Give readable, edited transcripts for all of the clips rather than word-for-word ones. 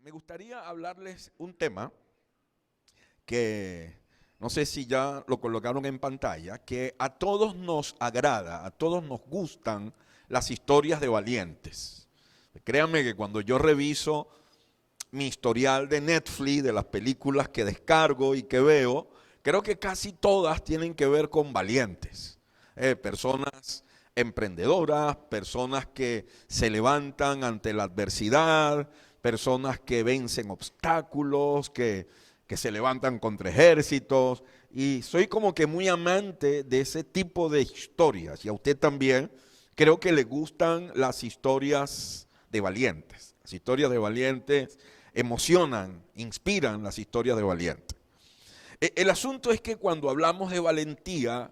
Me gustaría hablarles un tema que no sé si ya lo colocaron en pantalla, que a todos nos agrada, a todos nos gustan las historias de valientes. Créanme que cuando yo reviso mi historial de Netflix, de las películas que descargo y que veo, creo que casi todas tienen que ver con valientes. Personas emprendedoras, personas que se levantan ante la adversidad, personas que vencen obstáculos, que se levantan contra ejércitos. Y soy como que muy amante de ese tipo de historias. Y a usted también creo que le gustan las historias de valientes. Las historias de valientes emocionan, inspiran las historias de valientes. El asunto es que cuando hablamos de valentía,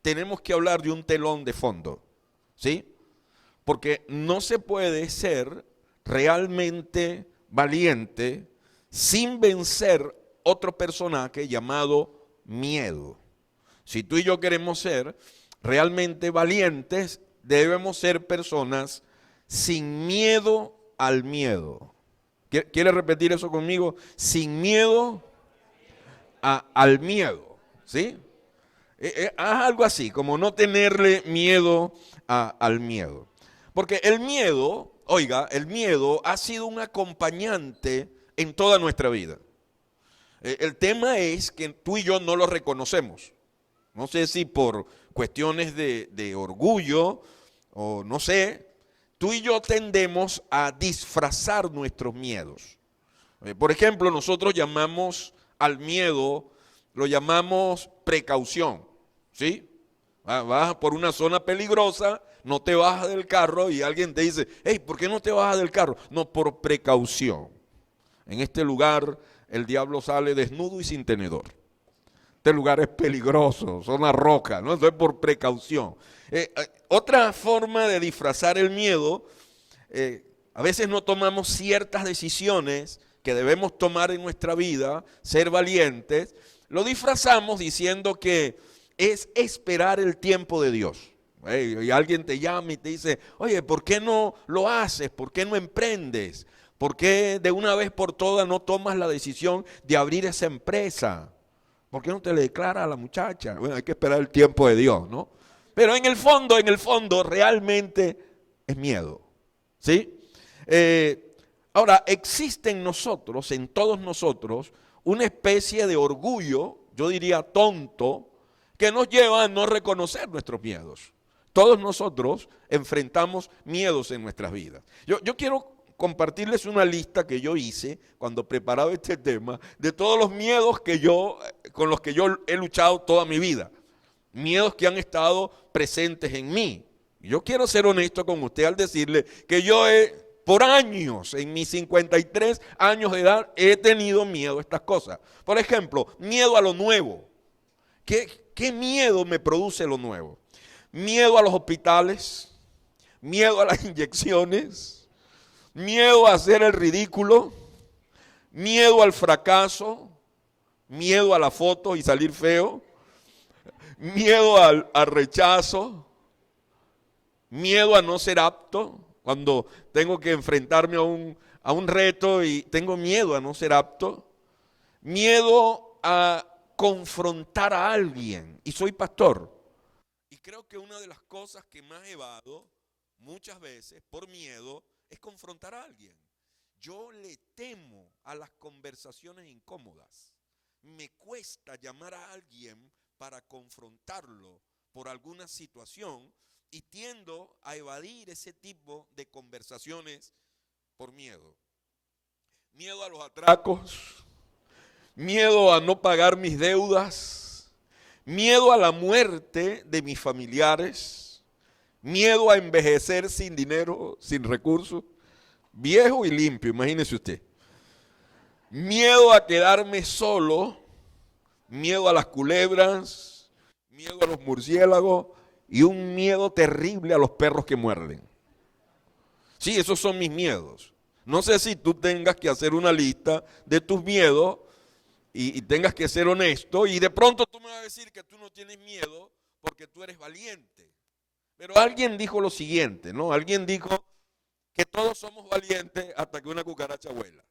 tenemos que hablar de un telón de fondo, ¿sí? Porque no se puede ser realmente valiente sin vencer otro personaje llamado miedo. Si tú y yo queremos ser realmente valientes, debemos ser personas sin miedo al miedo. ¿Quiere repetir eso conmigo? Sin miedo al miedo, ¿sí? Haz algo así, como no tenerle miedo al miedo. Porque el miedo, oiga, el miedo ha sido un acompañante en toda nuestra vida. El tema es que tú y yo no lo reconocemos. No sé si por cuestiones de orgullo o no sé, tú y yo tendemos a disfrazar nuestros miedos. Por ejemplo, nosotros llamamos al miedo, lo llamamos precaución, ¿sí? Vas por una zona peligrosa, no te bajas del carro y alguien te dice, hey, ¿por qué no te bajas del carro? No, por precaución. En este lugar el diablo sale desnudo y sin tenedor. Este lugar es peligroso, zona roca, ¿no? Entonces por precaución. Otra forma de disfrazar el miedo, a veces no tomamos ciertas decisiones que debemos tomar en nuestra vida, ser valientes, lo disfrazamos diciendo que es esperar el tiempo de Dios. Y alguien te llama y te dice, oye, ¿por qué no lo haces? ¿Por qué no emprendes? ¿Por qué de una vez por todas no tomas la decisión de abrir esa empresa? ¿Por qué no te le declaras a la muchacha? Bueno, hay que esperar el tiempo de Dios, ¿no? Pero en el fondo, realmente es miedo, ¿sí? Ahora, existe en nosotros, en todos nosotros, una especie de orgullo, yo diría tonto, que nos lleva a no reconocer nuestros miedos. Todos nosotros enfrentamos miedos en nuestras vidas. Yo quiero compartirles una lista que yo hice cuando preparaba este tema de todos los miedos con los que yo he luchado toda mi vida. Miedos que han estado presentes en mí. Yo quiero ser honesto con usted al decirle que por años, en mis 53 años de edad, he tenido miedo a estas cosas. Por ejemplo, miedo a lo nuevo. ¿Qué miedo me produce lo nuevo? Miedo a los hospitales, miedo a las inyecciones, miedo a hacer el ridículo, miedo al fracaso, miedo a la foto y salir feo, miedo al rechazo, miedo a no ser apto, cuando tengo que enfrentarme a un reto y tengo miedo a no ser apto, miedo a confrontar a alguien, y soy pastor. Y creo que una de las cosas que más evado muchas veces por miedo es confrontar a alguien. Yo le temo a las conversaciones incómodas. Me cuesta llamar a alguien para confrontarlo por alguna situación y tiendo a evadir ese tipo de conversaciones por miedo. Miedo a los atracos, miedo a no pagar mis deudas, miedo a la muerte de mis familiares, miedo a envejecer sin dinero, sin recursos, viejo y limpio, imagínese usted. Miedo a quedarme solo, miedo a las culebras, miedo a los murciélagos y un miedo terrible a los perros que muerden. Sí, esos son mis miedos. No sé si tú tengas que hacer una lista de tus miedos y tengas que ser honesto y de pronto tú me vas a decir que tú no tienes miedo porque tú eres valiente. Pero alguien dijo lo siguiente, ¿no? Alguien dijo que todos somos valientes hasta que una cucaracha vuela.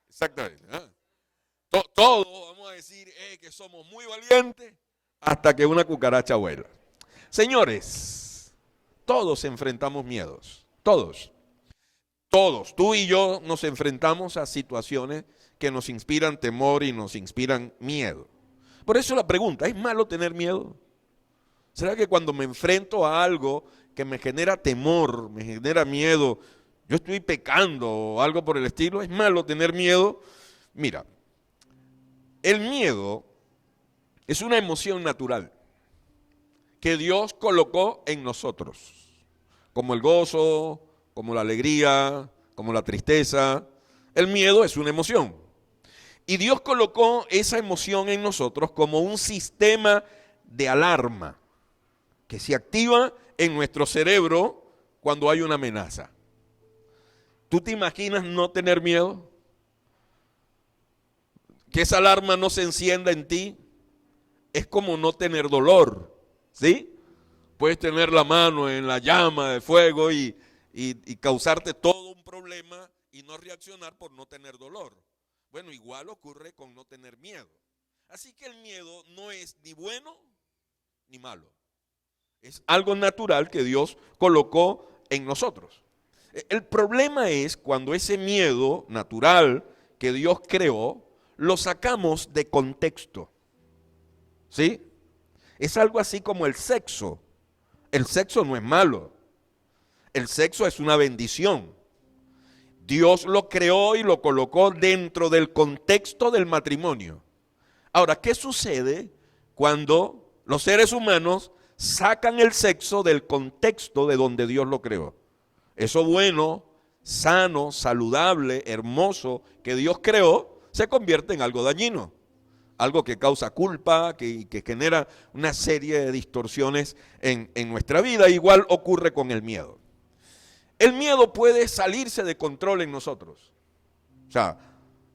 Exactamente. ¿Ah? Todo, vamos a decir que somos muy valientes hasta que una cucaracha vuela. Señores, todos enfrentamos miedos. Todos. Todos. Tú y yo nos enfrentamos a situaciones que nos inspiran temor y nos inspiran miedo. Por eso la pregunta, ¿es malo tener miedo? ¿Será que cuando me enfrento a algo que me genera temor, me genera miedo, yo estoy pecando o algo por el estilo? ¿Es malo tener miedo? Mira, el miedo es una emoción natural que Dios colocó en nosotros, como el gozo, como la alegría, como la tristeza. El miedo es una emoción. Y Dios colocó esa emoción en nosotros como un sistema de alarma que se activa en nuestro cerebro cuando hay una amenaza. ¿Tú te imaginas no tener miedo? Que esa alarma no se encienda en ti. Es como no tener dolor, ¿sí? Puedes tener la mano en la llama de fuego y causarte todo un problema y no reaccionar por no tener dolor. Bueno, igual ocurre con no tener miedo. Así que el miedo no es ni bueno ni malo. Es algo natural que Dios colocó en nosotros. El problema es cuando ese miedo natural que Dios creó, lo sacamos de contexto. ¿Sí? Es algo así como el sexo. El sexo no es malo. El sexo es una bendición. Dios lo creó y lo colocó dentro del contexto del matrimonio. Ahora, ¿qué sucede cuando los seres humanos sacan el sexo del contexto de donde Dios lo creó? Eso bueno, sano, saludable, hermoso que Dios creó, se convierte en algo dañino. Algo que causa culpa, que genera una serie de distorsiones en nuestra vida. Igual ocurre con el miedo. El miedo puede salirse de control en nosotros. O sea,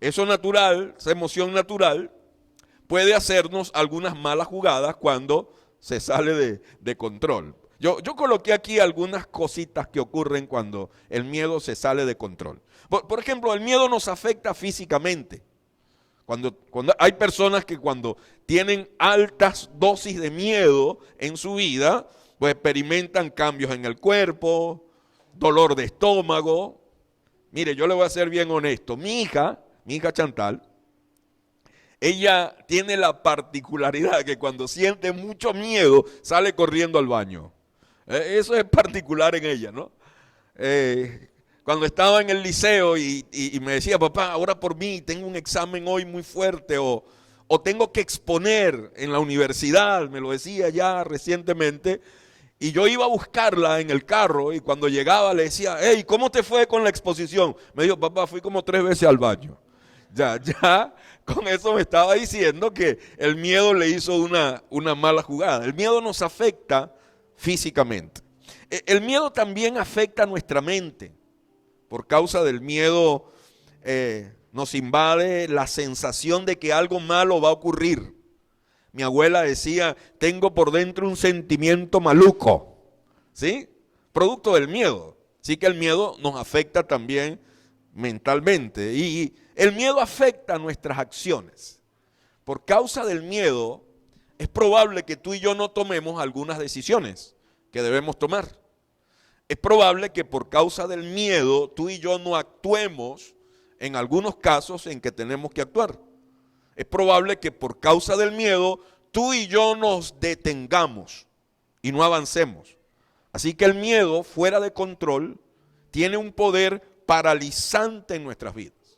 eso natural, esa emoción natural, puede hacernos algunas malas jugadas cuando se sale de control. Yo coloqué aquí algunas cositas que ocurren cuando el miedo se sale de control. Por ejemplo, el miedo nos afecta físicamente. Cuando hay personas que cuando tienen altas dosis de miedo en su vida, pues experimentan cambios en el cuerpo, dolor de estómago. Mire, yo le voy a ser bien honesto. Mi hija Chantal, ella tiene la particularidad que cuando siente mucho miedo sale corriendo al baño. Eso es particular en ella, ¿no? Cuando estaba en el liceo y me decía, papá, ora por mí, tengo un examen hoy muy fuerte o tengo que exponer en la universidad, me lo decía ya recientemente, y yo iba a buscarla en el carro y cuando llegaba le decía, hey, ¿cómo te fue con la exposición? Me dijo, papá, fui como 3 veces al baño. Ya, con eso me estaba diciendo que el miedo le hizo una mala jugada. El miedo nos afecta físicamente. El miedo también afecta a nuestra mente. Por causa del miedo nos invade la sensación de que algo malo va a ocurrir. Mi abuela decía, tengo por dentro un sentimiento maluco, ¿sí? Producto del miedo. Así que el miedo nos afecta también mentalmente. Y el miedo afecta nuestras acciones. Por causa del miedo, es probable que tú y yo no tomemos algunas decisiones que debemos tomar. Es probable que por causa del miedo tú y yo no actuemos en algunos casos en que tenemos que actuar. Es probable que por causa del miedo tú y yo nos detengamos y no avancemos. Así que el miedo fuera de control tiene un poder paralizante en nuestras vidas.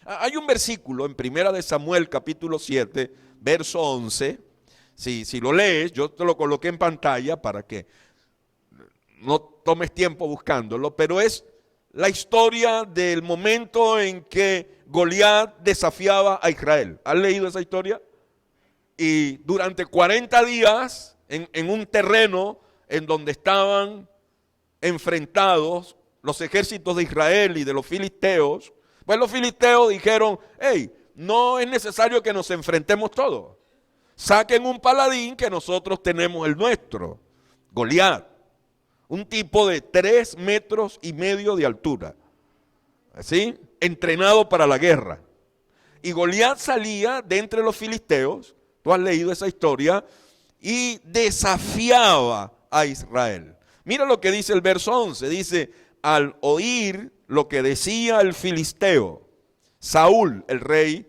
Hay un versículo en 1 de Samuel capítulo 7, verso 11. Si lo lees, yo te lo coloqué en pantalla para que no tomes tiempo buscándolo, pero es la historia del momento en que Goliat desafiaba a Israel. ¿Has leído esa historia? Y durante 40 días en un terreno en donde estaban enfrentados los ejércitos de Israel y de los filisteos, pues los filisteos dijeron, hey, no es necesario que nos enfrentemos todos. Saquen un paladín que nosotros tenemos el nuestro, Goliat. Un tipo de 3,5 metros de altura, ¿sí? Entrenado para la guerra. Y Goliat salía de entre los filisteos, tú has leído esa historia, y desafiaba a Israel. Mira lo que dice el verso 11, dice, al oír lo que decía el filisteo, Saúl, el rey,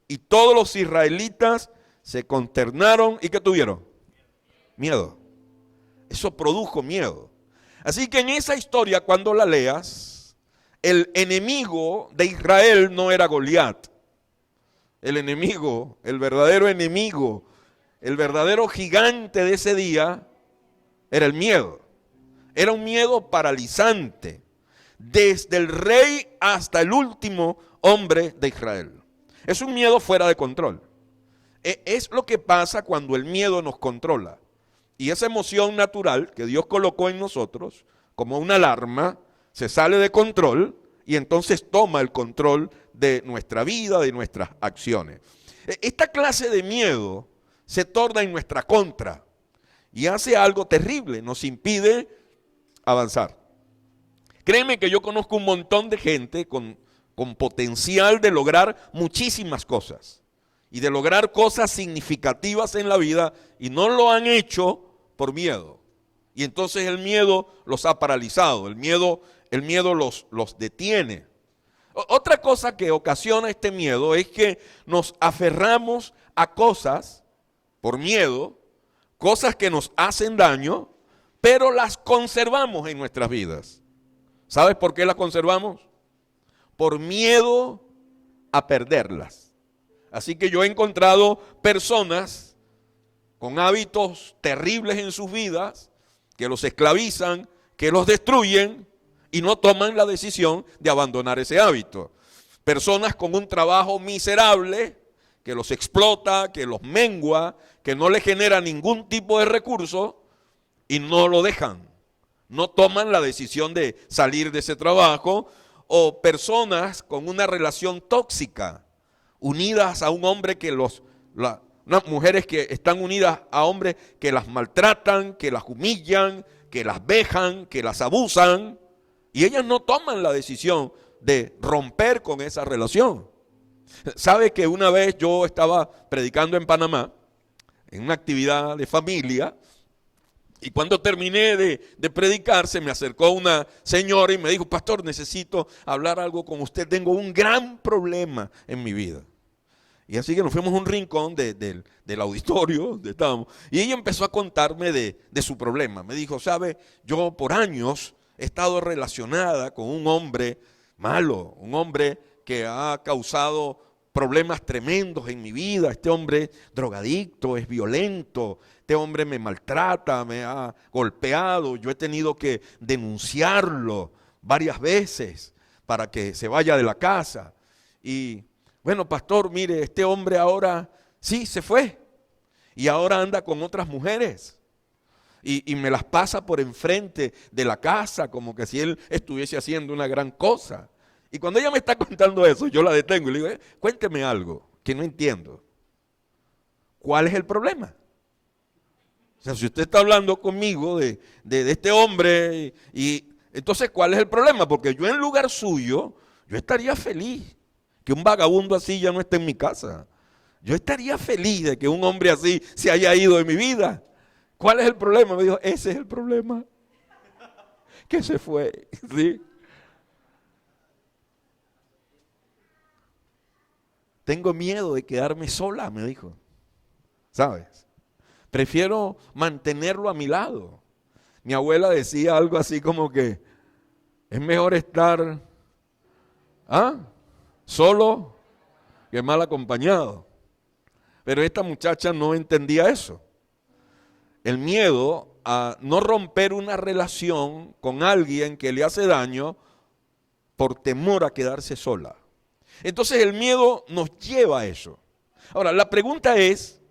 y todos los israelitas se consternaron, ¿y qué tuvieron? Miedo. Eso produjo miedo. Así que en esa historia, cuando la leas, el enemigo de Israel no era Goliat. El enemigo, el verdadero enemigo, el verdadero gigante de ese día era el miedo. Era un miedo paralizante, desde el rey hasta el último hombre de Israel. Es un miedo fuera de control. Es lo que pasa cuando el miedo nos controla. Y esa emoción natural que Dios colocó en nosotros, como una alarma, se sale de control y entonces toma el control de nuestra vida, de nuestras acciones. Esta clase de miedo se torna en nuestra contra y hace algo terrible, nos impide avanzar. Créeme que yo conozco un montón de gente con potencial de lograr muchísimas cosas y de lograr cosas significativas en la vida y no lo han hecho por miedo. Y entonces el miedo los ha paralizado, el miedo los detiene. Otra cosa que ocasiona este miedo es que nos aferramos a cosas por miedo, cosas que nos hacen daño, pero las conservamos en nuestras vidas. ¿Sabes por qué las conservamos? Por miedo a perderlas. Así que yo he encontrado personas con hábitos terribles en sus vidas que los esclavizan, que los destruyen y no toman la decisión de abandonar ese hábito. Personas con un trabajo miserable que los explota, que los mengua, que no les genera ningún tipo de recurso y no lo dejan. No toman la decisión de salir de ese trabajo. O personas con una relación tóxica, unidas a un hombre que unas mujeres que están unidas a hombres que las maltratan, que las humillan, que las vejan, que las abusan, y ellas no toman la decisión de romper con esa relación. ¿Sabe que una vez yo estaba predicando en Panamá, en una actividad de familia, y cuando terminé de predicar, se me acercó una señora y me dijo, pastor, necesito hablar algo con usted, tengo un gran problema en mi vida. Y así que nos fuimos a un rincón del auditorio donde estábamos, y ella empezó a contarme de su problema. Me dijo, sabe, yo por años he estado relacionada con un hombre malo, un hombre que ha causado problemas tremendos en mi vida. Este hombre es drogadicto, es violento, este hombre me maltrata, me ha golpeado, yo he tenido que denunciarlo varias veces para que se vaya de la casa. Y bueno, pastor, mire, este hombre ahora sí se fue y ahora anda con otras mujeres y me las pasa por enfrente de la casa como que si él estuviese haciendo una gran cosa. Y cuando ella me está contando eso, yo la detengo y le digo, cuénteme algo que no entiendo. ¿Cuál es el problema? O sea, si usted está hablando conmigo de este hombre, y entonces, ¿cuál es el problema? Porque yo en lugar suyo, yo estaría feliz que un vagabundo así ya no esté en mi casa. Yo estaría feliz de que un hombre así se haya ido de mi vida. ¿Cuál es el problema? Me dijo, ese es el problema. Que se fue, ¿sí? Tengo miedo de quedarme sola, me dijo. ¿Sabes? Prefiero mantenerlo a mi lado. Mi abuela decía algo así como que es mejor estar solo que mal acompañado. Pero esta muchacha no entendía eso. El miedo a no romper una relación con alguien que le hace daño por temor a quedarse sola. Entonces el miedo nos lleva a eso. Ahora, la pregunta es,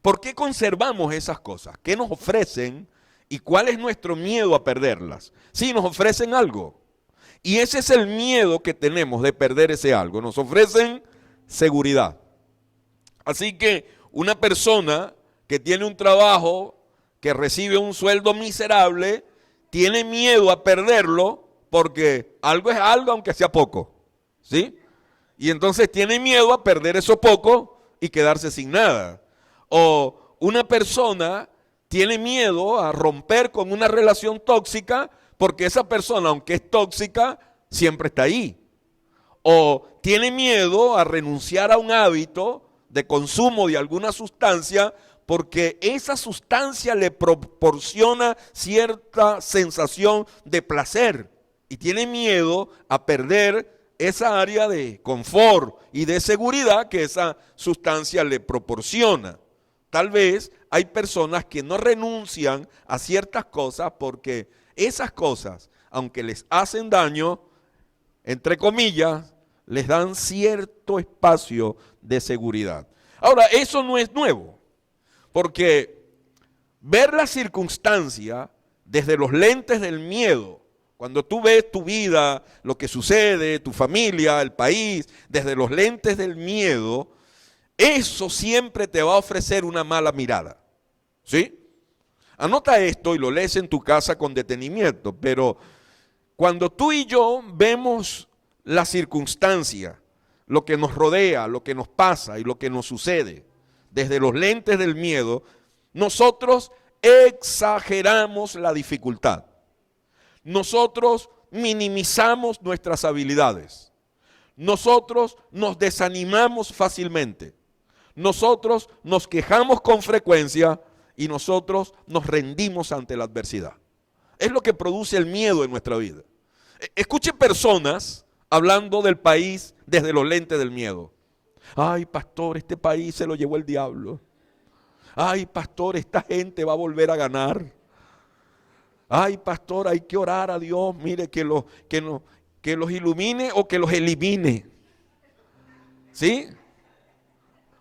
¿por qué conservamos esas cosas? ¿Qué nos ofrecen y cuál es nuestro miedo a perderlas? Sí, nos ofrecen algo. Y ese es el miedo que tenemos de perder ese algo. Nos ofrecen seguridad. Así que una persona que tiene un trabajo, que recibe un sueldo miserable, tiene miedo a perderlo porque algo es algo aunque sea poco. ¿Sí? Y entonces tiene miedo a perder eso poco y quedarse sin nada. O una persona tiene miedo a romper con una relación tóxica porque esa persona, aunque es tóxica, siempre está ahí. O tiene miedo a renunciar a un hábito de consumo de alguna sustancia porque esa sustancia le proporciona cierta sensación de placer y tiene miedo a perder esa área de confort y de seguridad que esa sustancia le proporciona. Tal vez hay personas que no renuncian a ciertas cosas porque esas cosas, aunque les hacen daño, entre comillas, les dan cierto espacio de seguridad. Ahora, eso no es nuevo, porque ver la circunstancia desde los lentes del miedo, cuando tú ves tu vida, lo que sucede, tu familia, el país, desde los lentes del miedo, eso siempre te va a ofrecer una mala mirada. ¿Sí? Anota esto y lo lees en tu casa con detenimiento, pero cuando tú y yo vemos la circunstancia, lo que nos rodea, lo que nos pasa y lo que nos sucede, desde los lentes del miedo, nosotros exageramos la dificultad. Nosotros minimizamos nuestras habilidades. Nosotros nos desanimamos fácilmente. Nosotros nos quejamos con frecuencia y nosotros nos rendimos ante la adversidad. Es lo que produce el miedo en nuestra vida. Escuche personas hablando del país desde los lentes del miedo. Ay, pastor, este país se lo llevó el diablo. Ay, pastor, esta gente va a volver a ganar. Ay, pastor, hay que orar a Dios, mire, que los ilumine o que los elimine. ¿Sí?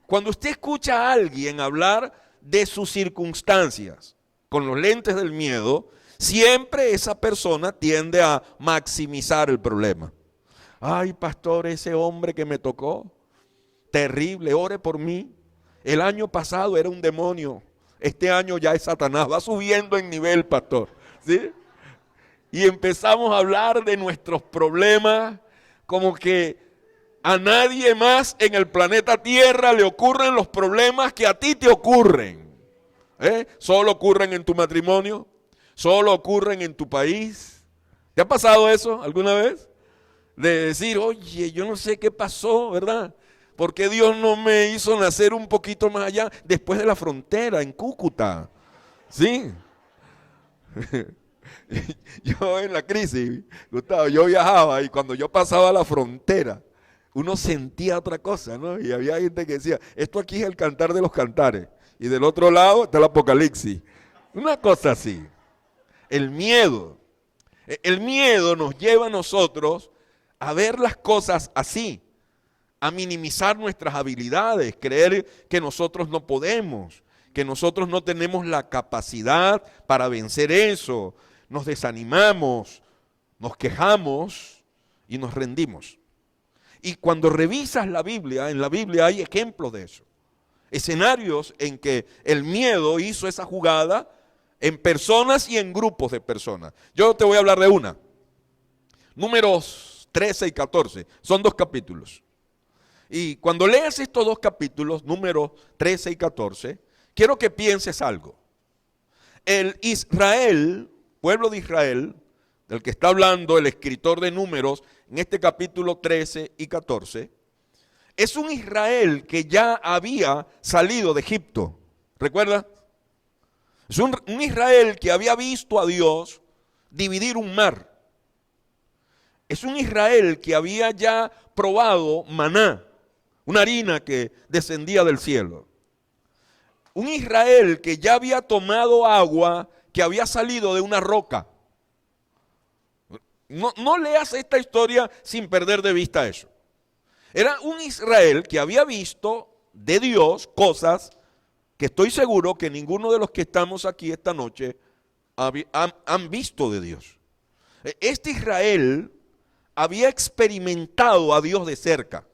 Cuando usted escucha a alguien hablar de sus circunstancias con los lentes del miedo, siempre esa persona tiende a maximizar el problema. Ay, pastor, ese hombre que me tocó, terrible, ore por mí. El año pasado era un demonio, este año ya es Satanás, va subiendo en nivel, pastor. ¿Sí? Y empezamos a hablar de nuestros problemas como que a nadie más en el planeta Tierra le ocurren los problemas que a ti te ocurren. Solo ocurren en tu matrimonio, solo ocurren en tu país. ¿Te ha pasado eso alguna vez? De decir, oye, yo no sé qué pasó, ¿verdad? ¿Por qué Dios no me hizo nacer un poquito más allá, después de la frontera, en Cúcuta? ¿Sí? Yo en la crisis, Gustavo, yo viajaba y cuando yo pasaba la frontera, uno sentía otra cosa, ¿no? Y había gente que decía, esto aquí es el cantar de los cantares. Y del otro lado está el Apocalipsis. Una cosa así. El miedo. El miedo nos lleva a nosotros a ver las cosas así, a minimizar nuestras habilidades, creer que nosotros no podemos, que nosotros no tenemos la capacidad para vencer eso. Nos desanimamos, nos quejamos y nos rendimos. Y cuando revisas la Biblia, en la Biblia hay ejemplos de eso. Escenarios en que el miedo hizo esa jugada en personas y en grupos de personas. Yo te voy a hablar de una. Números 13 y 14. Son 2 capítulos. Y cuando leas estos 2 capítulos, números 13 y 14, quiero que pienses algo. El Israel, pueblo de Israel, del que está hablando el escritor de Números en este capítulo 13 y 14, es un Israel que ya había salido de Egipto. ¿Recuerda? Es un Israel que había visto a Dios dividir un mar. Es un Israel que había ya probado maná, una harina que descendía del cielo. Un Israel que ya había tomado agua que había salido de una roca. No leas esta historia sin perder de vista eso. Era un Israel que había visto de Dios cosas que estoy seguro que ninguno de los que estamos aquí esta noche han visto de Dios. Este Israel había experimentado a Dios de cerca.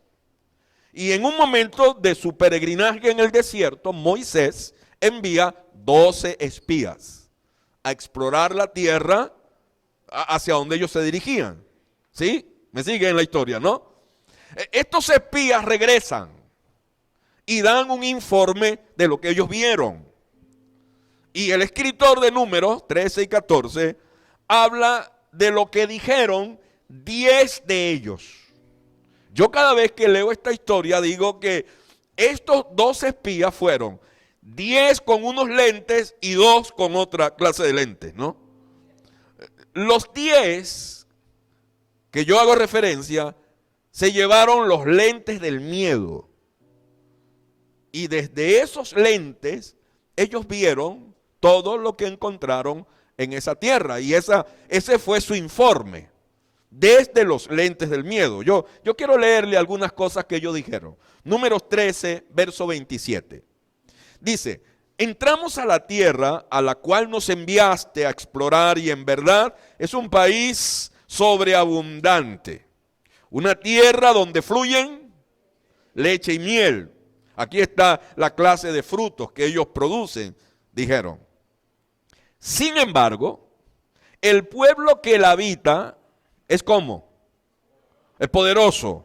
Y en un momento de su peregrinaje en el desierto, Moisés envía 12 espías a explorar la tierra hacia donde ellos se dirigían. ¿Sí? ¿Me siguen en la historia, no? Estos espías regresan y dan un informe de lo que ellos vieron. Y el escritor de Números 13 y 14 habla de lo que dijeron 10 de ellos. Yo cada vez que leo esta historia digo que estos 12 espías fueron 10 con unos lentes y 2 con otra clase de lentes, ¿no? Los 10 que yo hago referencia se llevaron los lentes del miedo. Y desde esos lentes ellos vieron todo lo que encontraron en esa tierra. Y ese fue su informe, desde los lentes del miedo. Yo quiero leerle algunas cosas que ellos dijeron. Números 13, verso 27. Dice: entramos a la tierra a la cual nos enviaste a explorar, y en verdad es un país sobreabundante. Una tierra donde fluyen leche y miel. Aquí está la clase de frutos que ellos producen, dijeron. Sin embargo, el pueblo que la habita es ¿cómo? Es poderoso.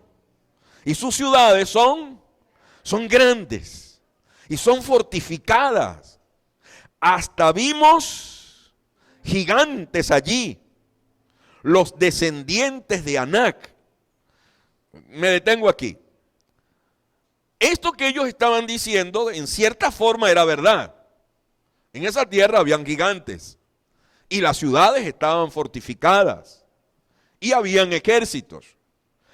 Y sus ciudades son grandes y son fortificadas. Hasta vimos gigantes allí, los descendientes de Anac. Me detengo aquí. Esto que ellos estaban diciendo en cierta forma era verdad. En esa tierra habían gigantes y las ciudades estaban fortificadas y habían ejércitos.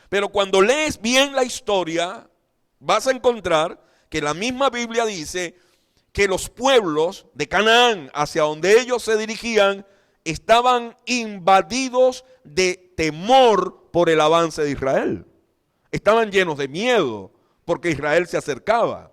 Pero cuando lees bien la historia, vas a encontrar que la misma Biblia dice que los pueblos de Canaán, hacia donde ellos se dirigían, estaban invadidos de temor por el avance de Israel. Estaban llenos de miedo porque Israel se acercaba.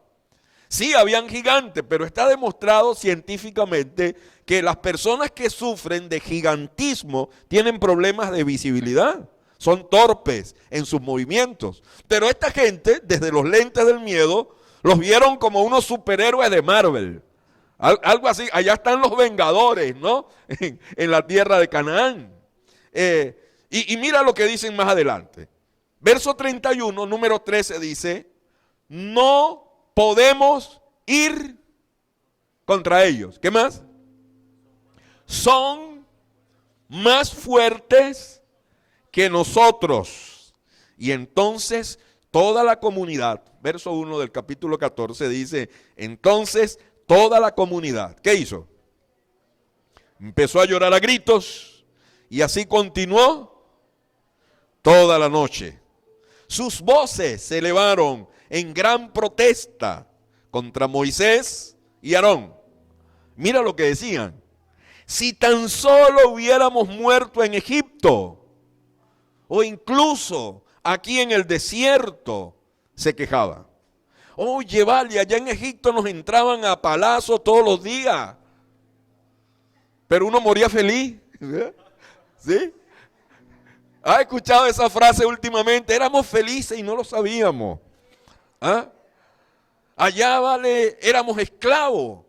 Sí, habían gigantes, pero está demostrado científicamente que las personas que sufren de gigantismo tienen problemas de visibilidad. Son torpes en sus movimientos. Pero esta gente, desde los lentes del miedo, los vieron como unos superhéroes de Marvel. Algo así. Allá están los Vengadores, ¿no? En la tierra de Canaán. Y mira lo que dicen más adelante. Verso 31, número 13 dice: no podemos ir contra ellos. ¿Qué más? Son más fuertes que nosotros. Y entonces toda la comunidad, verso 1 del capítulo 14 dice: entonces toda la comunidad, ¿qué hizo? Empezó a llorar a gritos, y así continuó toda la noche. Sus voces se elevaron en gran protesta contra Moisés y Aarón. Mira lo que decían: si tan solo hubiéramos muerto en Egipto, o incluso aquí en el desierto, se quejaba. Oye, vale, allá en Egipto nos entraban a palazos todos los días, pero uno moría feliz. ¿Sí? ¿Ha escuchado esa frase últimamente? Éramos felices y no lo sabíamos. ¿Ah? Allá, vale, éramos esclavos,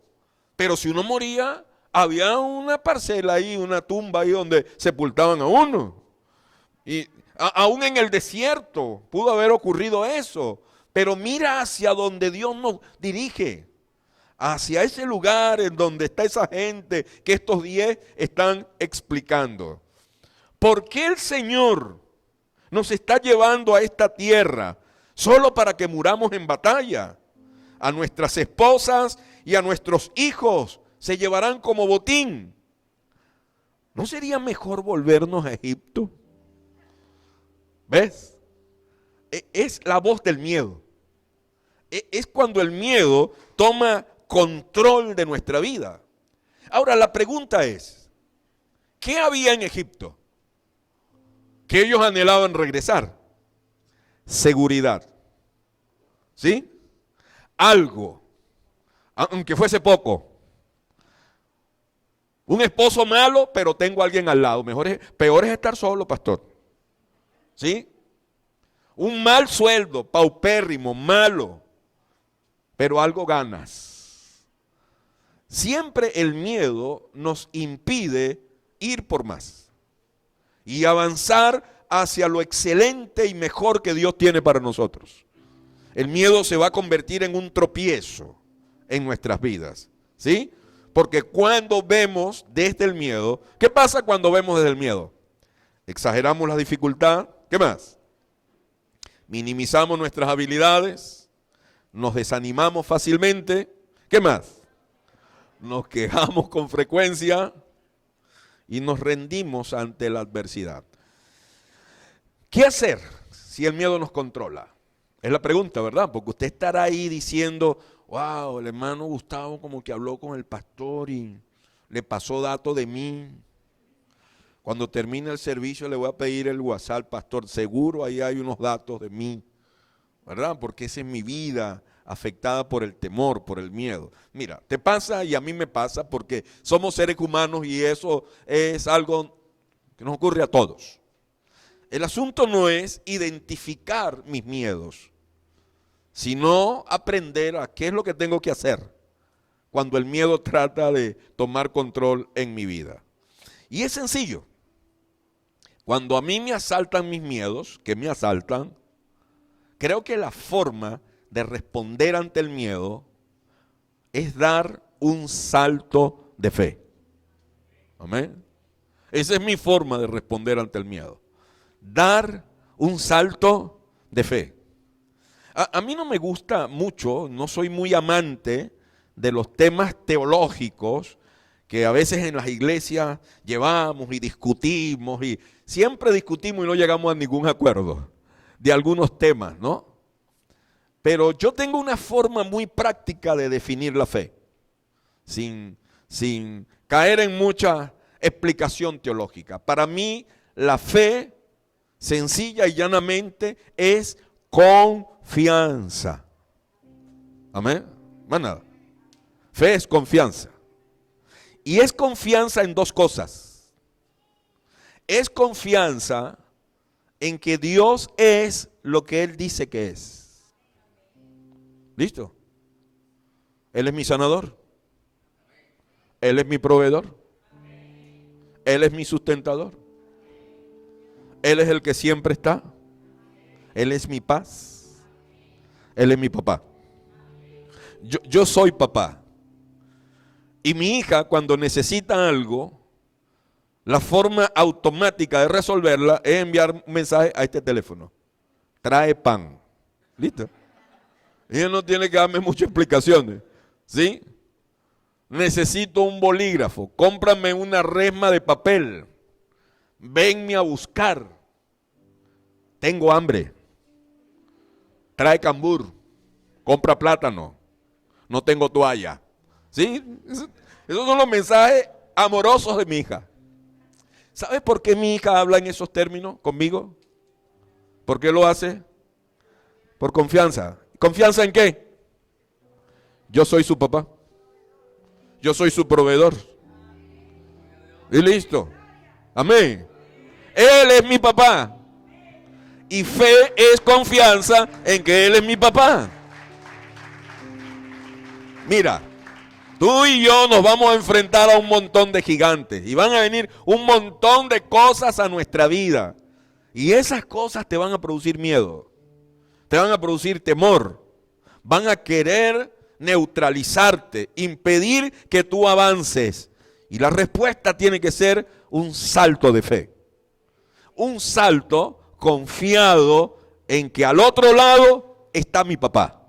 pero si uno moría, había una parcela ahí, una tumba ahí donde sepultaban a uno. Y aún en el desierto pudo haber ocurrido eso. Pero mira hacia donde Dios nos dirige, hacia ese lugar en donde está esa gente que estos 10 están explicando. ¿Por qué el Señor nos está llevando a esta tierra solo para que muramos en batalla? A nuestras esposas y a nuestros hijos se llevarán como botín. ¿No sería mejor volvernos a Egipto? ¿Ves? Es la voz del miedo. Es cuando el miedo toma control de nuestra vida. Ahora la pregunta es: ¿qué había en Egipto que ellos anhelaban regresar? Seguridad. ¿Sí? Algo, aunque fuese poco. Un esposo malo, pero tengo a alguien al lado. Peor es estar solo, pastor. ¿Sí? Un mal sueldo, paupérrimo, malo, pero algo ganas. Siempre el miedo nos impide ir por más y avanzar hacia lo excelente y mejor que Dios tiene para nosotros. El miedo se va a convertir en un tropiezo en nuestras vidas, ¿sí? Porque cuando vemos desde el miedo, ¿qué pasa cuando vemos desde el miedo? Exageramos la dificultad, ¿qué más? Minimizamos nuestras habilidades, nos desanimamos fácilmente, ¿qué más? Nos quejamos con frecuencia y nos rendimos ante la adversidad. ¿Qué hacer si el miedo nos controla? Es la pregunta, ¿verdad? Porque usted estará ahí diciendo, wow, el hermano Gustavo como que habló con el pastor y le pasó datos de mí. Cuando termine el servicio le voy a pedir el WhatsApp al pastor, seguro ahí hay unos datos de mí, ¿verdad? Porque esa es mi vida afectada por el temor, por el miedo. Mira, te pasa y a mí me pasa porque somos seres humanos y eso es algo que nos ocurre a todos. El asunto no es identificar mis miedos, sino aprender a qué es lo que tengo que hacer cuando el miedo trata de tomar control en mi vida. Y es sencillo. Cuando a mí me asaltan mis miedos, que me asaltan, creo que la forma de responder ante el miedo es dar un salto de fe. Amén. Esa es mi forma de responder ante el miedo. Dar un salto de fe. A mí no me gusta mucho, no soy muy amante de los temas teológicos que a veces en las iglesias llevamos y discutimos y siempre discutimos y no llegamos a ningún acuerdo de algunos temas, ¿no? Pero yo tengo una forma muy práctica de definir la fe, sin caer en mucha explicación teológica. Para mí, la fe, sencilla y llanamente, es confianza. Amén. Más nada. Fe es confianza. Y es confianza en dos cosas. Es confianza en que Dios es lo que Él dice que es. ¿Listo? Él es mi sanador. Él es mi proveedor. Él es mi sustentador. Él es el que siempre está. Él es mi paz. Él es mi papá. Yo soy papá. Y mi hija, cuando necesita algo, la forma automática de resolverla es enviar un mensaje a este teléfono. Trae pan. ¿Listo? Ella no tiene que darme muchas explicaciones. ¿Sí? Necesito un bolígrafo. Cómprame una resma de papel. Venme a buscar. Tengo hambre. Trae cambur. Compra plátano. No tengo toalla. ¿Sí? Esos son los mensajes amorosos de mi hija. ¿Sabes por qué mi hija habla en esos términos conmigo? ¿Por qué lo hace? Por confianza. ¿Confianza en qué? Yo soy su papá. Yo soy su proveedor. Y listo. Amén. Él es mi papá. Y fe es confianza en que Él es mi papá. Mira, tú y yo nos vamos a enfrentar a un montón de gigantes. Y van a venir un montón de cosas a nuestra vida. Y esas cosas te van a producir miedo. Te van a producir temor. Van a querer neutralizarte, impedir que tú avances. Y la respuesta tiene que ser un salto de fe. Un salto confiado en que al otro lado está mi papá.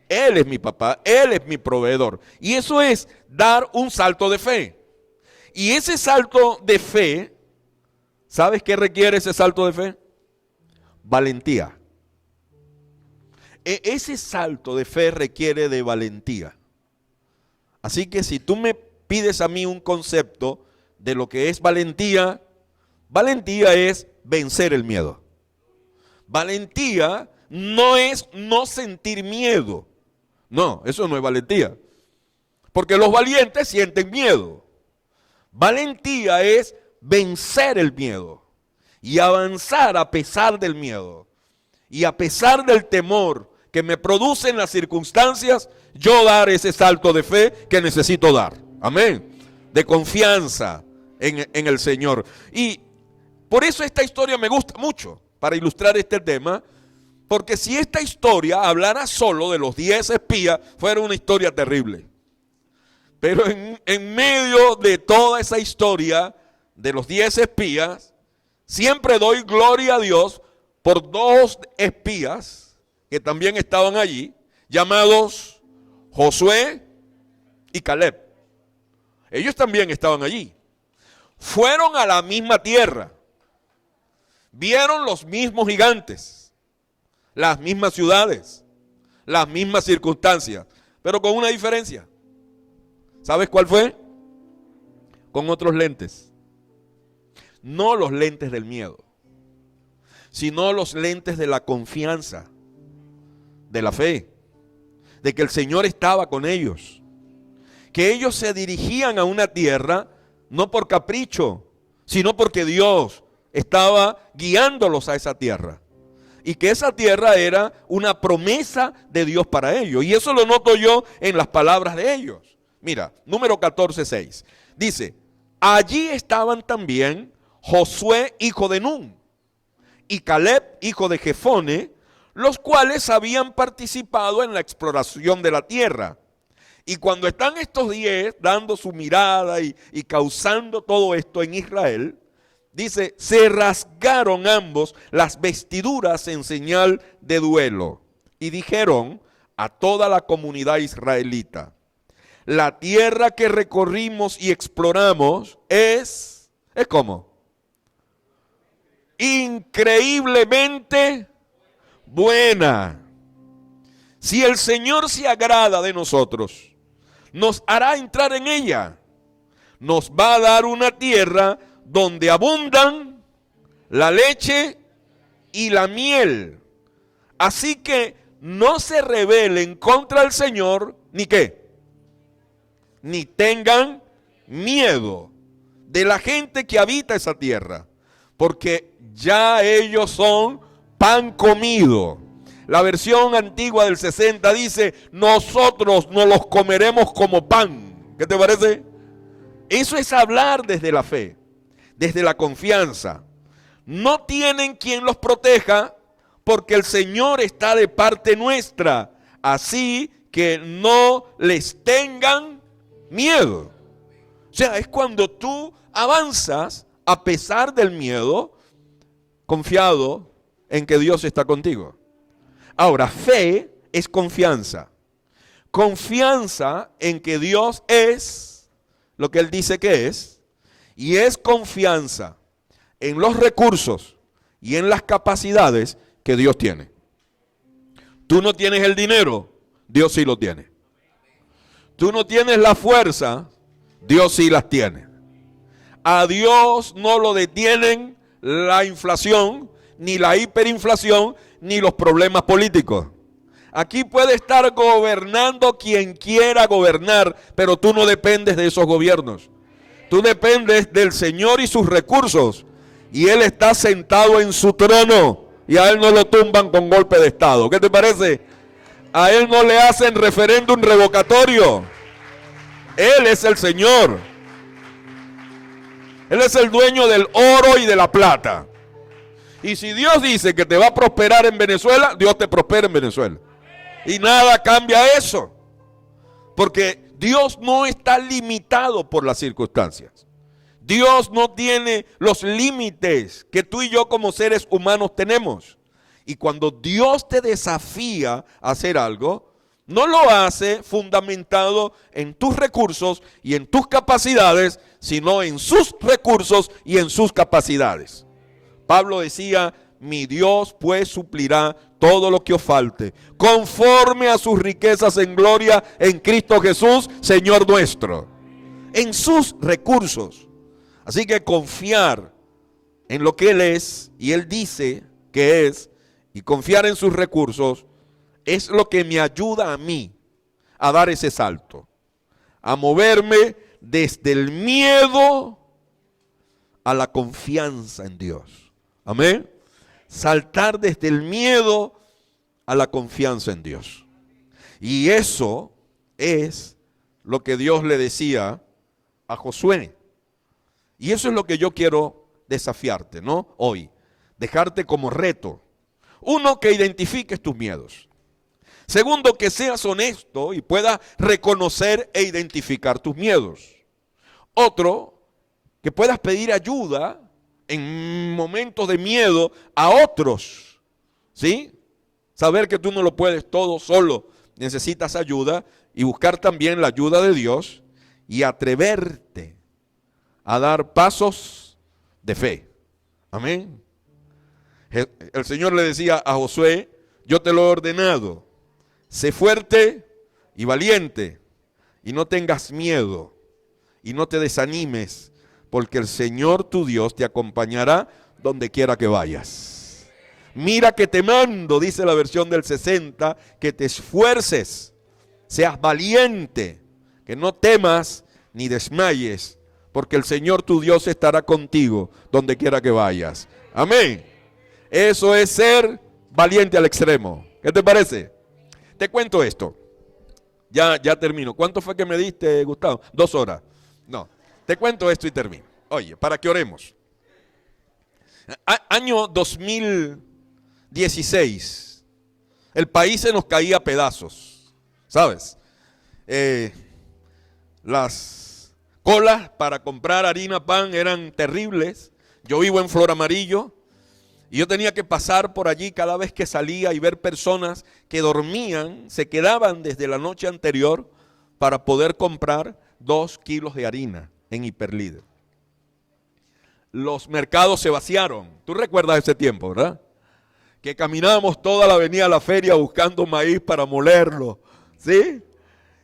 Él es mi papá, Él es mi proveedor. Y eso es dar un salto de fe. Y ese salto de fe, ¿sabes qué requiere ese salto de fe? Valentía. Ese salto de fe requiere de valentía. Así que si tú me pides a mí un concepto de lo que es valentía, valentía es vencer el miedo. Valentía no es no sentir miedo. No, eso no es valentía. Porque los valientes sienten miedo. Valentía es vencer el miedo y avanzar a pesar del miedo. Y a pesar del temor que me producen las circunstancias, yo dar ese salto de fe que necesito dar. Amén. De confianza en el Señor. Y Por eso esta historia me gusta mucho, para ilustrar este tema, porque si esta historia hablara solo de los 10 espías, fuera una historia terrible. Pero en medio de toda esa historia de los 10 espías, siempre doy gloria a Dios por 2 espías que también estaban allí, llamados Josué y Caleb. Ellos también estaban allí. Fueron a la misma tierra. Vieron los mismos gigantes, las mismas ciudades, las mismas circunstancias, pero con una diferencia. ¿Sabes cuál fue? Con otros lentes. No los lentes del miedo, sino los lentes de la confianza, de la fe, de que el Señor estaba con ellos, que ellos se dirigían a una tierra no por capricho, sino porque Dios estaba guiándolos a esa tierra. Y que esa tierra era una promesa de Dios para ellos. Y eso lo noto yo en las palabras de ellos. Mira, número 14:6. Dice, allí estaban también Josué, hijo de Nun, y Caleb, hijo de Jefone, los cuales habían participado en la exploración de la tierra. Y cuando están estos 10 dando su mirada y causando todo esto en Israel, dice, se rasgaron ambos las vestiduras en señal de duelo. Y dijeron a toda la comunidad israelita, la tierra que recorrimos y exploramos ¿es cómo? Increíblemente buena. Si el Señor se agrada de nosotros, nos hará entrar en ella. Nos va a dar una tierra donde abundan la leche y la miel. Así que no se rebelen contra el Señor, ni qué, ni tengan miedo de la gente que habita esa tierra, porque ya ellos son pan comido. La versión antigua del 60 dice, nosotros nos los comeremos como pan. ¿Qué te parece? Eso es hablar desde la fe, desde la confianza. No tienen quien los proteja porque el Señor está de parte nuestra. Así que no les tengan miedo. O sea, es cuando tú avanzas a pesar del miedo, confiado en que Dios está contigo. Ahora, fe es confianza. Confianza en que Dios es lo que Él dice que es. Y es confianza en los recursos y en las capacidades que Dios tiene. Tú no tienes el dinero, Dios sí lo tiene. Tú no tienes la fuerza, Dios sí las tiene. A Dios no lo detienen la inflación, ni la hiperinflación, ni los problemas políticos. Aquí puede estar gobernando quien quiera gobernar, pero tú no dependes de esos gobiernos. Tú dependes del Señor y sus recursos. Y Él está sentado en su trono. Y a Él no lo tumban con golpe de estado. ¿Qué te parece? A Él no le hacen referéndum revocatorio. Él es el Señor. Él es el dueño del oro y de la plata. Y si Dios dice que te va a prosperar en Venezuela, Dios te prospera en Venezuela. Y nada cambia eso. Porque Dios no está limitado por las circunstancias. Dios no tiene los límites que tú y yo como seres humanos tenemos. Y cuando Dios te desafía a hacer algo, no lo hace fundamentado en tus recursos y en tus capacidades, sino en sus recursos y en sus capacidades. Pablo decía, mi Dios pues suplirá todo lo que os falte, conforme a sus riquezas en gloria en Cristo Jesús, Señor nuestro. En sus recursos. Así que confiar en lo que Él es y Él dice que es, y confiar en sus recursos, es lo que me ayuda a mí a dar ese salto, a moverme desde el miedo a la confianza en Dios. Amén. Saltar desde el miedo a la confianza en Dios. Y eso es lo que Dios le decía a Josué. Y eso es lo que yo quiero desafiarte, ¿no? Hoy, dejarte como reto. Uno, que identifiques tus miedos. Segundo, que seas honesto y puedas reconocer e identificar tus miedos. Otro, que puedas pedir ayuda en momentos de miedo a otros, ¿sí? Saber que tú no lo puedes todo solo, necesitas ayuda y buscar también la ayuda de Dios y atreverte a dar pasos de fe. Amén. El Señor le decía a Josué, yo te lo he ordenado, sé fuerte y valiente y no tengas miedo y no te desanimes, porque el Señor tu Dios te acompañará donde quiera que vayas. Mira que te mando, dice la versión del 60, que te esfuerces, seas valiente, que no temas ni desmayes, porque el Señor tu Dios estará contigo donde quiera que vayas. Amén. Eso es ser valiente al extremo. ¿Qué te parece? Te cuento esto. Ya termino. ¿Cuánto fue que me diste, Gustavo? 2 horas. No. Te cuento esto y termino. Oye, para que oremos. Año 2016. El país se nos caía a pedazos. ¿Sabes? Las colas para comprar harina, pan eran terribles. Yo vivo en Flor Amarillo. Y yo tenía que pasar por allí cada vez que salía y ver personas que dormían, se quedaban desde la noche anterior para poder comprar 2 kilos de harina en Hiperlíder. Los mercados se vaciaron. Tú recuerdas ese tiempo, ¿verdad? Que caminábamos toda la avenida a la feria buscando maíz para molerlo, ¿sí?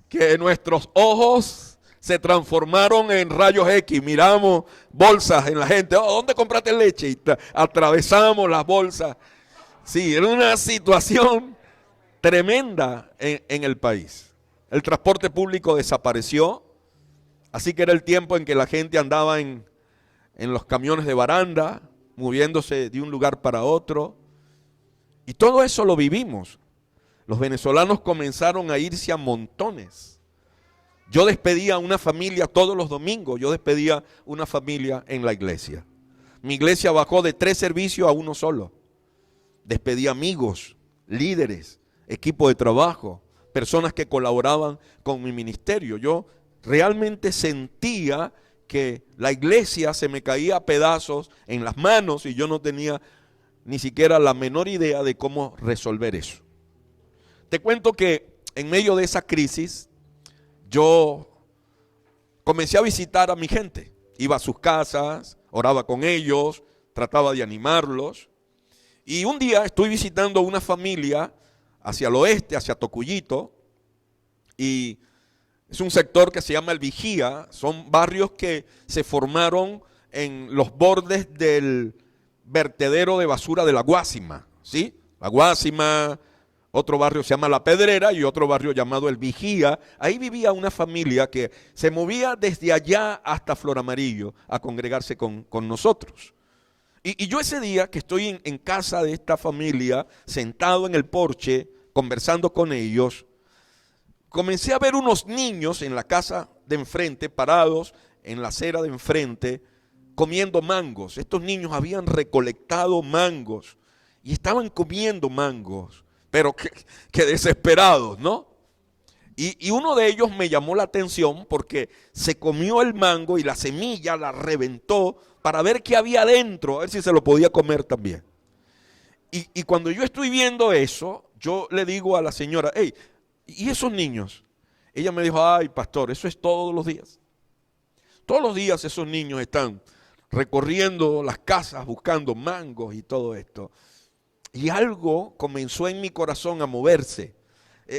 Que nuestros ojos se transformaron en rayos X, miramos bolsas en la gente, ¿dónde compraste leche? Y atravesamos las bolsas. Sí, era una situación tremenda en el país. El transporte público desapareció, así que era el tiempo en que la gente andaba en los camiones de baranda, moviéndose de un lugar para otro. Y todo eso lo vivimos. Los venezolanos comenzaron a irse a montones. Yo despedía a una familia todos los domingos, yo despedía una familia en la iglesia. Mi iglesia bajó de 3 servicios a 1 solo. Despedí amigos, líderes, equipo de trabajo, personas que colaboraban con mi ministerio. Yo realmente sentía que la iglesia se me caía a pedazos en las manos y yo no tenía ni siquiera la menor idea de cómo resolver eso. Te cuento que en medio de esa crisis, yo comencé a visitar a mi gente, iba a sus casas, oraba con ellos, trataba de animarlos. Y un día estoy visitando una familia hacia el oeste, hacia Tocuyito, y es un sector que se llama El Vigía, son barrios que se formaron en los bordes del vertedero de basura de La Guásima, ¿sí? La Guásima. Otro barrio se llama La Pedrera y otro barrio llamado El Vigía. Ahí vivía una familia que se movía desde allá hasta Flor Amarillo a congregarse con nosotros. Y yo ese día que estoy en casa de esta familia, sentado en el porche, conversando con ellos, comencé a ver unos niños en la casa de enfrente, parados en la acera de enfrente, comiendo mangos. Estos niños habían recolectado mangos y estaban comiendo mangos. Pero que desesperados, ¿no? Y uno de ellos me llamó la atención porque se comió el mango y la semilla la reventó para ver qué había adentro, a ver si se lo podía comer también. Y cuando yo estoy viendo eso, yo le digo a la señora, hey, ¿y esos niños? Ella me dijo, ay, pastor, eso es todos los días. Todos los días esos niños están recorriendo las casas buscando mangos y todo esto. Y algo comenzó en mi corazón a moverse.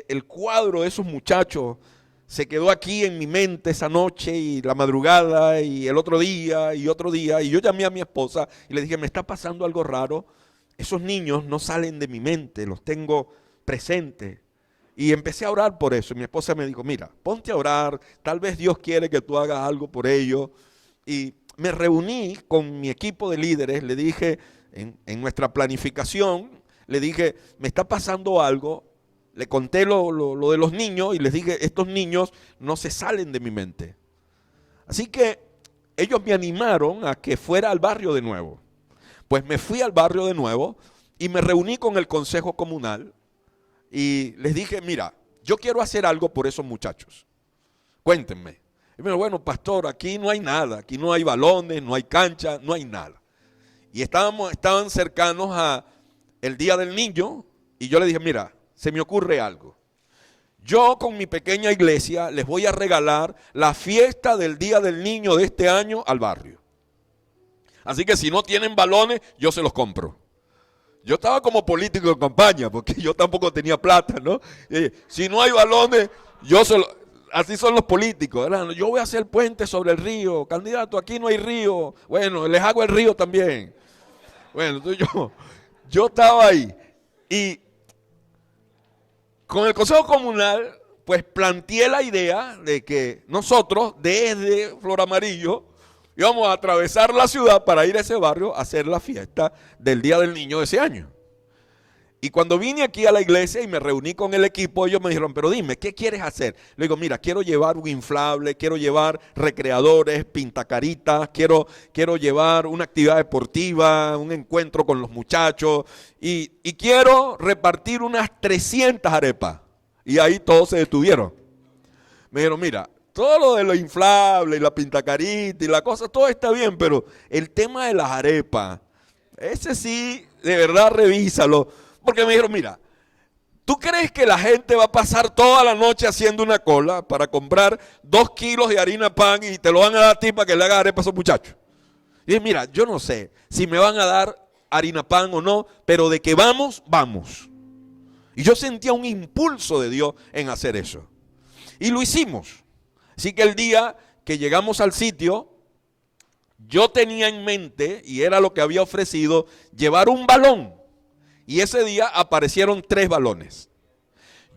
El cuadro de esos muchachos se quedó aquí en mi mente esa noche y la madrugada y el otro día y otro día. Y yo llamé a mi esposa y le dije, me está pasando algo raro. Esos niños no salen de mi mente, los tengo presentes. Y empecé a orar por eso. Y mi esposa me dijo, mira, ponte a orar, tal vez Dios quiere que tú hagas algo por ellos. Y me reuní con mi equipo de líderes, le dije, en nuestra planificación, le dije, me está pasando algo, le conté lo de los niños y les dije, estos niños no se salen de mi mente. Así que ellos me animaron a que fuera al barrio de nuevo. Pues me fui al barrio de nuevo y me reuní con el consejo comunal y les dije, mira, yo quiero hacer algo por esos muchachos. Cuéntenme. Y me dijo, bueno, pastor, aquí no hay nada, aquí no hay balones, no hay cancha, no hay nada. Y estaban cercanos a el Día del Niño y yo le dije, mira, se me ocurre algo. Yo con mi pequeña iglesia les voy a regalar la fiesta del Día del Niño de este año al barrio. Así que si no tienen balones, yo se los compro. Yo estaba como político de campaña, porque yo tampoco tenía plata, ¿no? Si no hay balones, así son los políticos, ¿verdad? Yo voy a hacer puente sobre el río, candidato, aquí no hay río. Bueno, les hago el río también. Bueno, entonces yo estaba ahí. Y con el Consejo Comunal, pues planteé la idea de que nosotros, desde Flor Amarillo, íbamos a atravesar la ciudad para ir a ese barrio a hacer la fiesta del Día del Niño de ese año. Y cuando vine aquí a la iglesia y me reuní con el equipo, ellos me dijeron, pero dime, ¿qué quieres hacer? Le digo, mira, quiero llevar un inflable, quiero llevar recreadores, pintacaritas, quiero llevar una actividad deportiva, un encuentro con los muchachos y quiero repartir unas 300 arepas. Y ahí todos se detuvieron. Me dijeron, mira, todo lo de lo inflable y la pintacarita y la cosa, todo está bien, pero el tema de las arepas, ese sí, de verdad revísalo. Porque me dijeron, mira, ¿tú crees que la gente va a pasar toda la noche haciendo una cola para comprar 2 kilos de harina pan y te lo van a dar a ti para que le hagas arepas a esos muchachos? Y dije, mira, yo no sé si me van a dar harina pan o no, pero de que vamos, vamos. Y yo sentía un impulso de Dios en hacer eso. Y lo hicimos. Así que el día que llegamos al sitio, yo tenía en mente, y era lo que había ofrecido, llevar un balón. Y ese día aparecieron 3 balones.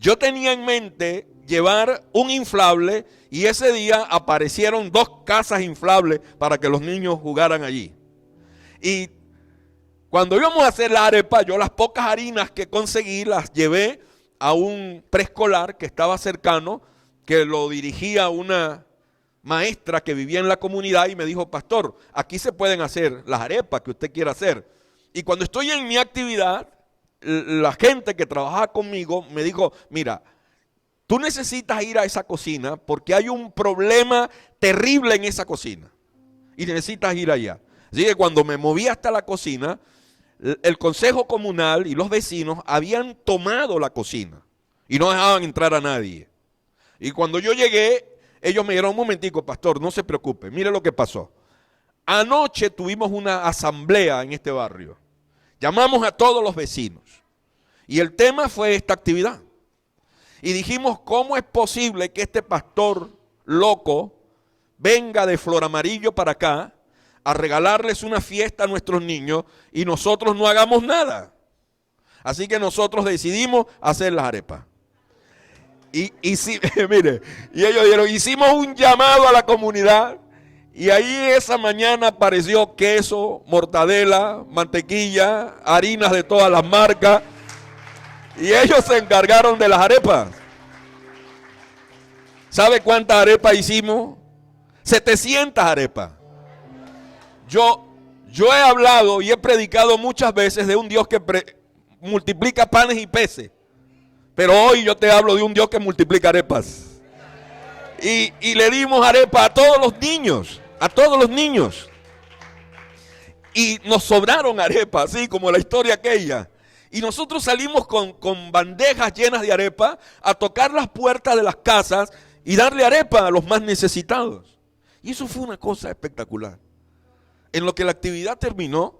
Yo tenía en mente llevar un inflable y ese día aparecieron 2 casas inflables para que los niños jugaran allí. Y cuando íbamos a hacer la arepa, yo las pocas harinas que conseguí las llevé a un preescolar que estaba cercano, que lo dirigía una maestra que vivía en la comunidad y me dijo, pastor, aquí se pueden hacer las arepas que usted quiera hacer. Y cuando estoy en mi actividad, la gente que trabajaba conmigo me dijo, mira, tú necesitas ir a esa cocina porque hay un problema terrible en esa cocina y necesitas ir allá. Así que cuando me moví hasta la cocina, el consejo comunal y los vecinos habían tomado la cocina y no dejaban entrar a nadie. Y cuando yo llegué, ellos me dijeron, un momentico, pastor, no se preocupe, mire lo que pasó. Anoche tuvimos una asamblea en este barrio. Llamamos a todos los vecinos y el tema fue esta actividad. Y dijimos, ¿cómo es posible que este pastor loco venga de Flor Amarillo para acá a regalarles una fiesta a nuestros niños y nosotros no hagamos nada? Así que nosotros decidimos hacer las arepas. Y sí, mire, y ellos dijeron, hicimos un llamado a la comunidad. Y ahí esa mañana apareció queso, mortadela, mantequilla, harinas de todas las marcas. Y ellos se encargaron de las arepas. ¿Sabe cuántas arepas hicimos? 700 arepas. Yo he hablado y he predicado muchas veces de un Dios que multiplica panes y peces. Pero hoy yo te hablo de un Dios que multiplica arepas. Y le dimos arepa a todos los niños, Y nos sobraron arepas, así como la historia aquella. Y nosotros salimos con bandejas llenas de arepa a tocar las puertas de las casas y darle arepa a los más necesitados. Y eso fue una cosa espectacular. En lo que la actividad terminó,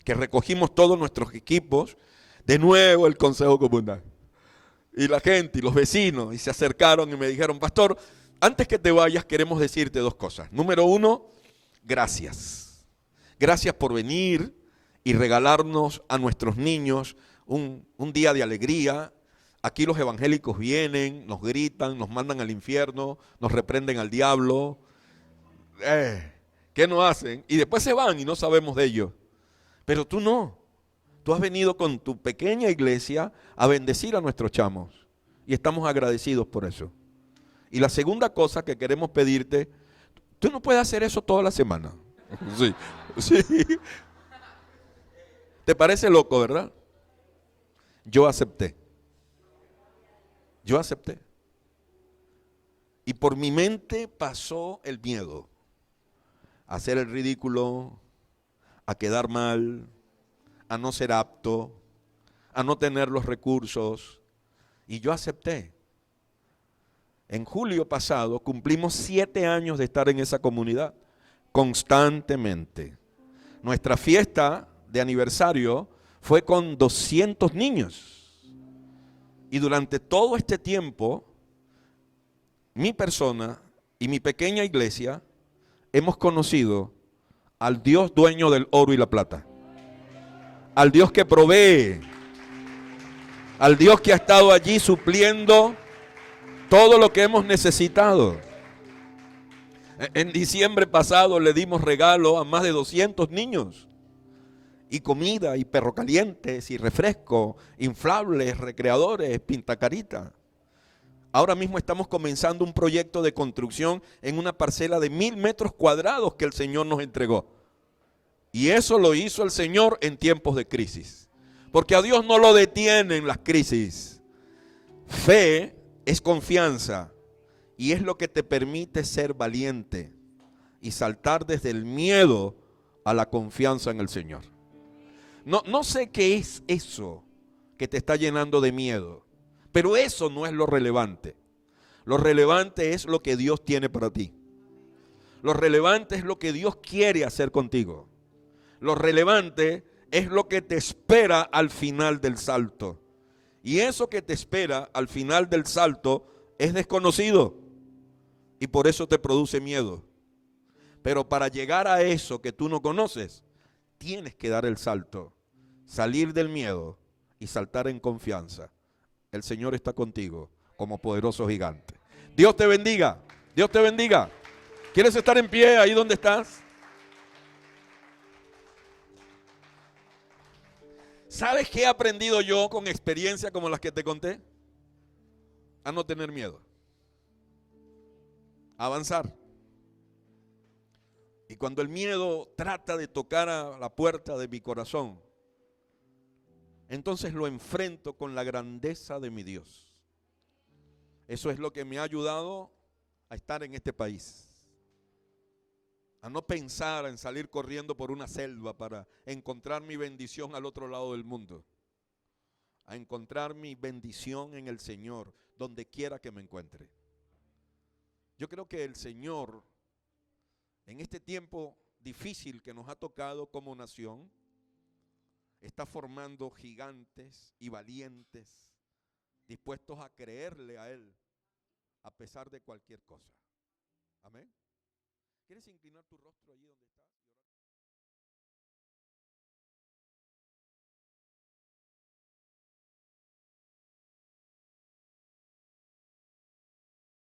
que recogimos todos nuestros equipos, de nuevo el consejo comunal. Y la gente y los vecinos y se acercaron y me dijeron, pastor, antes que te vayas queremos decirte 2 cosas. Número 1, gracias. Gracias por venir y regalarnos a nuestros niños un día de alegría. Aquí los evangélicos vienen, nos gritan, nos mandan al infierno, nos reprenden al diablo. ¿Qué no hacen? Y después se van y no sabemos de ellos. Pero tú no. Tú has venido con tu pequeña iglesia a bendecir a nuestros chamos. Y estamos agradecidos por eso. Y la segunda cosa que queremos pedirte, Tú no puedes hacer eso toda la semana. Sí, sí. ¿Te parece loco, verdad? Yo acepté. Yo acepté. Y por mi mente pasó el miedo a hacer el ridículo, a quedar mal, a no ser apto, a no tener los recursos. Y yo acepté. En julio pasado cumplimos 7 años de estar en esa comunidad, constantemente. Nuestra fiesta de aniversario fue con 200 niños. Y durante todo este tiempo, mi persona y mi pequeña iglesia hemos conocido al Dios dueño del oro y la plata, al Dios que provee, al Dios que ha estado allí supliendo todo lo que hemos necesitado. En diciembre pasado le dimos regalo a más de 200 niños. Y comida, y perro calientes, y refresco, inflables, recreadores, pintacarita. Ahora mismo estamos comenzando un proyecto de construcción en una parcela de 1000 metros cuadrados que el Señor nos entregó. Y eso lo hizo el Señor en tiempos de crisis. Porque a Dios no lo detienen las crisis. Fe es confianza y es lo que te permite ser valiente y saltar desde el miedo a la confianza en el Señor. No sé qué es eso que te está llenando de miedo, pero eso no es lo relevante. Lo relevante es lo que Dios tiene para ti. Lo relevante es lo que Dios quiere hacer contigo. Lo relevante es lo que te espera al final del salto. Y eso que te espera al final del salto es desconocido y por eso te produce miedo. Pero para llegar a eso que tú no conoces, tienes que dar el salto, salir del miedo y saltar en confianza. El Señor está contigo como poderoso gigante. Dios te bendiga, Dios te bendiga. ¿Quieres estar en pie ahí donde estás? ¿Sabes qué he aprendido yo con experiencias como las que te conté? A no tener miedo. A avanzar. Y cuando el miedo trata de tocar a la puerta de mi corazón, entonces lo enfrento con la grandeza de mi Dios. Eso es lo que me ha ayudado a estar en este país. A no pensar en salir corriendo por una selva para encontrar mi bendición al otro lado del mundo. A encontrar mi bendición en el Señor, donde quiera que me encuentre. Yo creo que el Señor, en este tiempo difícil que nos ha tocado como nación, está formando gigantes y valientes, dispuestos a creerle a Él, a pesar de cualquier cosa. Amén. ¿Quieres inclinar tu rostro allí donde estás?